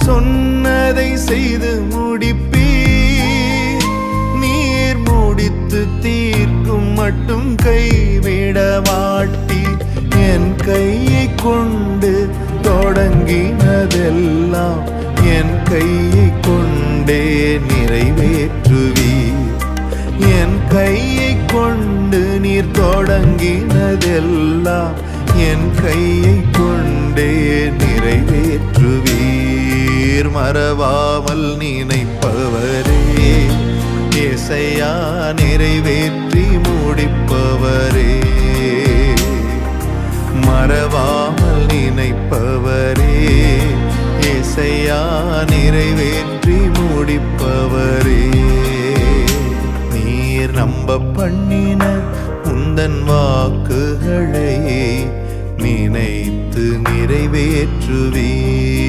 சொன்னதை செய்து முடிப்பீர். நீர் முடித்து தீர்க்கும் மட்டும் கைவிட மாட்டீர். என் கையை கொண்டு தொடங்கினதெல்லாம் என் கையை கொண்டே நிறைவேற்றுவீர். என் கையை கொண்டு நீர் தொடங்கினதெல்லாம் என் கையை கொண்டே நிறைவேற்றுவீர். மறவாமல் நினைப்பவரே, ஏசையா நிறைவேற்றி முடிப்பவரே. மறவாமல் நினைப்பவரே, ஏசையா நிறைவேற்றி முடிப்பவரே. நீர் நம்ப பண்ணின உந்தன் வாக்குகளை நினைத்து நிறைவேற்றுவீர்.